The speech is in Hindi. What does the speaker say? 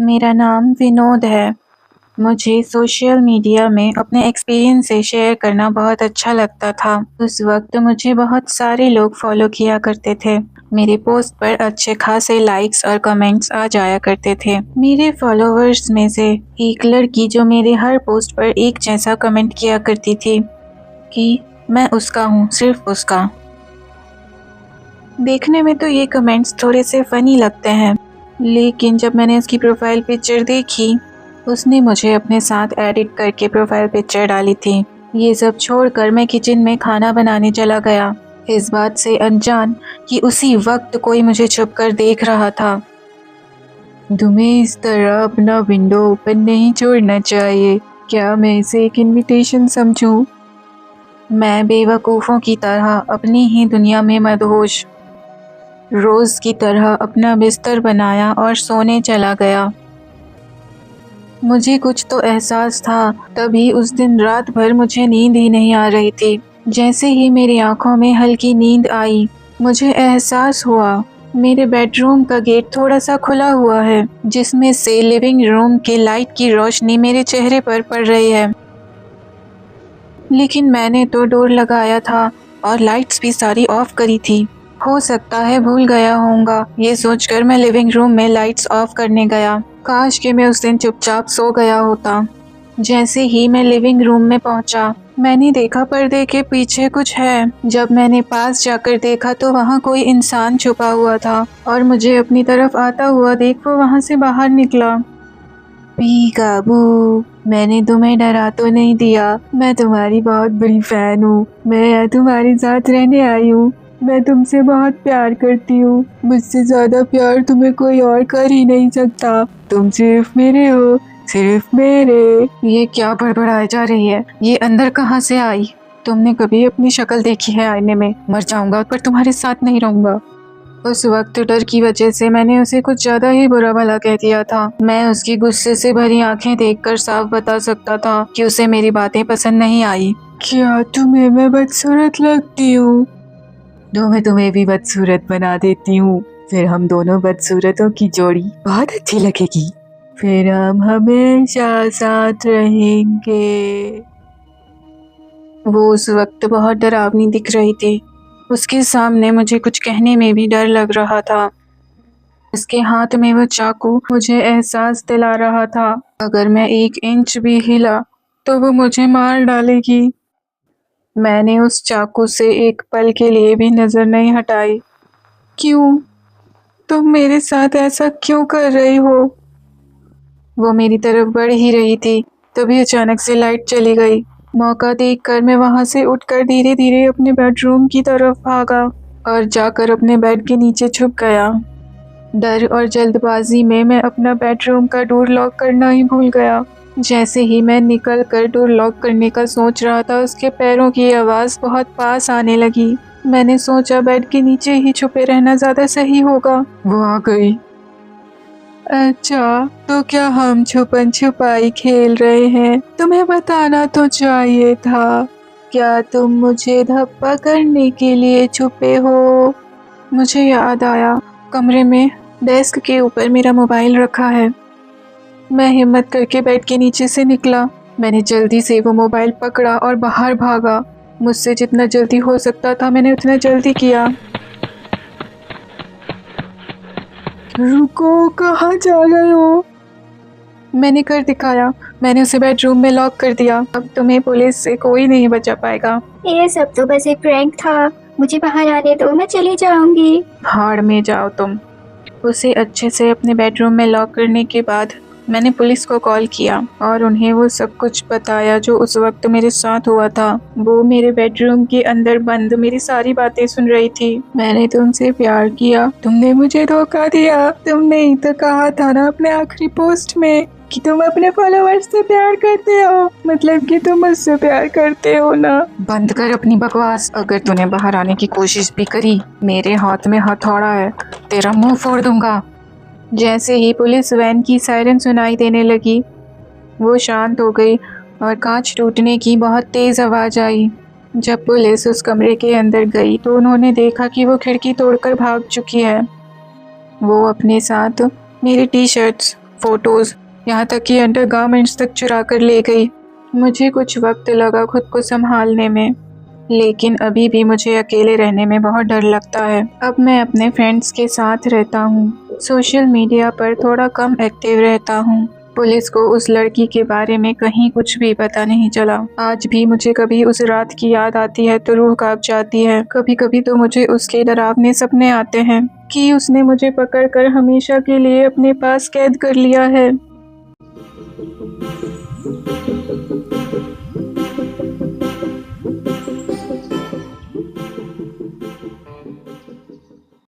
मेरा नाम विनोद है। मुझे सोशल मीडिया में अपने एक्सपीरियंसेस शेयर करना बहुत अच्छा लगता था। उस वक्त मुझे बहुत सारे लोग फॉलो किया करते थे। मेरे पोस्ट पर अच्छे खासे लाइक्स और कमेंट्स आ जाया करते थे। मेरे फॉलोअर्स में से एक लड़की जो मेरे हर पोस्ट पर एक जैसा कमेंट किया करती थी कि मैं उसका हूँ, सिर्फ उसका। देखने में तो ये कमेंट्स थोड़े से फ़नी लगते हैं, लेकिन जब मैंने उसकी प्रोफाइल पिक्चर देखी, उसने मुझे अपने साथ एडिट करके प्रोफाइल पिक्चर डाली थी। ये सब छोड़कर मैं किचन में खाना बनाने चला गया, इस बात से अनजान कि उसी वक्त कोई मुझे छुप कर देख रहा था। तुम्हें इस तरह अपना विंडो ओपन नहीं छोड़ना चाहिए। क्या मैं इसे एक इनविटेशन समझूं? मैं बेवकूफ़ों की तरह अपनी ही दुनिया में मदहोश रोज़ की तरह अपना बिस्तर बनाया और सोने चला गया। मुझे कुछ तो एहसास था, तभी उस दिन रात भर मुझे नींद ही नहीं आ रही थी। जैसे ही मेरी आंखों में हल्की नींद आई, मुझे एहसास हुआ मेरे बेडरूम का गेट थोड़ा सा खुला हुआ है, जिसमें से लिविंग रूम के लाइट की रोशनी मेरे चेहरे पर पड़ रही है। लेकिन मैंने तो डोर लगाया था और लाइट्स भी सारी ऑफ करी थी। हो सकता है भूल गया होऊंगा, ये सोचकर मैं लिविंग रूम में लाइट्स ऑफ करने गया। काश कि मैं उस दिन चुपचाप सो गया होता। जैसे ही मैं लिविंग रूम में पहुंचा, मैंने देखा पर्दे के पीछे कुछ है। जब मैंने पास जाकर देखा तो वहाँ कोई इंसान छुपा हुआ था और मुझे अपनी तरफ आता हुआ देख वो वहाँ से बाहर निकला। पीकाबू, मैंने तुम्हें डरा तो नहीं दिया। मैं तुम्हारी बहुत बड़ी फैन हूँ। मैं यहाँ तुम्हारे साथ रहने आई हूँ। मैं तुमसे बहुत प्यार करती हूँ। मुझसे ज्यादा प्यार तुम्हें कोई और कर ही नहीं सकता। तुम सिर्फ मेरे हो, सिर्फ मेरे। ये क्या बड़बड़ाई जा रही है? ये अंदर कहाँ से आई? तुमने कभी अपनी शक्ल देखी है आईने में? मर जाऊंगा पर तुम्हारे साथ नहीं रहूंगा। उस वक्त डर की वजह से मैंने उसे कुछ ज्यादा ही बुरा भला कह दिया था। मैं उसकी गुस्से से भरी आंखें देखकर साफ बता सकता था कि उसे मेरी बातें पसंद नहीं आई। क्या तुम्हें मैं बदसूरत लगती हूँ? तो मैं तुम्हें भी बदसूरत बना देती हूँ। फिर हम दोनों बदसूरतों की जोड़ी बहुत अच्छी लगेगी। फिर हम हमेशा साथ रहेंगे। वो उस वक्त बहुत डरावनी दिख रही थी। उसके सामने मुझे कुछ कहने में भी डर लग रहा था। उसके हाथ में वो चाकू मुझे एहसास दिला रहा था, अगर मैं 1 इंच भी हिला तो वो मुझे मार डालेगी। मैंने उस चाकू से एक पल के लिए भी नजर नहीं हटाई। क्यों? तुम मेरे साथ ऐसा क्यों कर रही हो? वो मेरी तरफ बढ़ ही रही थी, तभी अचानक से लाइट चली गई। मौका देखकर मैं वहां से उठकर धीरे धीरे अपने बेडरूम की तरफ भागा और जाकर अपने बेड के नीचे छुप गया। डर और जल्दबाजी में मैं अपना बेडरूम का डोर लॉक करना ही भूल गया। जैसे ही मैं निकल कर डोर लॉक करने का सोच रहा था, उसके पैरों की आवाज़ बहुत पास आने लगी। मैंने सोचा बेड के नीचे ही छुपे रहना ज़्यादा सही होगा। वो आ गई। अच्छा, तो क्या हम छुपन छुपाई खेल रहे हैं? तुम्हें बताना तो चाहिए था। क्या तुम मुझे धप्पा करने के लिए छुपे हो? मुझे याद आया, कमरे में डेस्क के ऊपर मेरा मोबाइल रखा है। मैं हिम्मत करके बेड के नीचे से निकला। मैंने जल्दी से वो मोबाइल पकड़ा और बाहर भागा। मुझसे जितना जल्दी हो सकता था मैंने उतना जल्दी किया। रुको, कहाँ जा रहे हो? मैंने कर दिखाया। मैंने उसे बेडरूम में लॉक कर दिया। अब तुम्हें पुलिस से कोई नहीं बचा पाएगा। ये सब तो बस एक प्रैंक था। मुझे बाहर आने दो, मैं चली जाऊंगी। भाड़ में जाओ तुम। उसे अच्छे से अपने बेडरूम में लॉक करने के बाद मैंने पुलिस को कॉल किया और उन्हें वो सब कुछ बताया जो उस वक्त मेरे साथ हुआ था। वो मेरे बेडरूम के अंदर बंद मेरी सारी बातें सुन रही थी। मैंने तुमसे प्यार किया, तुमने मुझे धोखा दिया। तुमने ही तो कहा था ना अपने आखिरी पोस्ट में कि तुम अपने फॉलोअर्स से प्यार करते हो, मतलब कि तुम मुझसे प्यार करते हो ना। बंद कर अपनी बकवास। अगर तूने बाहर आने की कोशिश भी करी, मेरे हाथ में हथौड़ा है, तेरा मुंह फोड़ दूंगा। जैसे ही पुलिस वैन की सायरन सुनाई देने लगी, वो शांत हो गई और कांच टूटने की बहुत तेज़ आवाज़ आई। जब पुलिस उस कमरे के अंदर गई तो उन्होंने देखा कि वो खिड़की तोड़कर भाग चुकी है। वो अपने साथ मेरी टी शर्ट्स, फ़ोटोज़, यहाँ तक कि अंडरगारमेंट्स तक चुरा कर ले गई। मुझे कुछ वक्त लगा खुद को संभालने में, लेकिन अभी भी मुझे अकेले रहने में बहुत डर लगता है। अब मैं अपने फ्रेंड्स के साथ रहता हूँ, सोशल मीडिया पर थोड़ा कम एक्टिव रहता हूँ। पुलिस को उस लड़की के बारे में कहीं कुछ भी पता नहीं चला। आज भी मुझे कभी उस रात की याद आती है तो रूह कांप जाती है। कभी कभी तो मुझे उसके डरावने सपने आते हैं कि उसने मुझे पकड़कर हमेशा के लिए अपने पास कैद कर लिया है।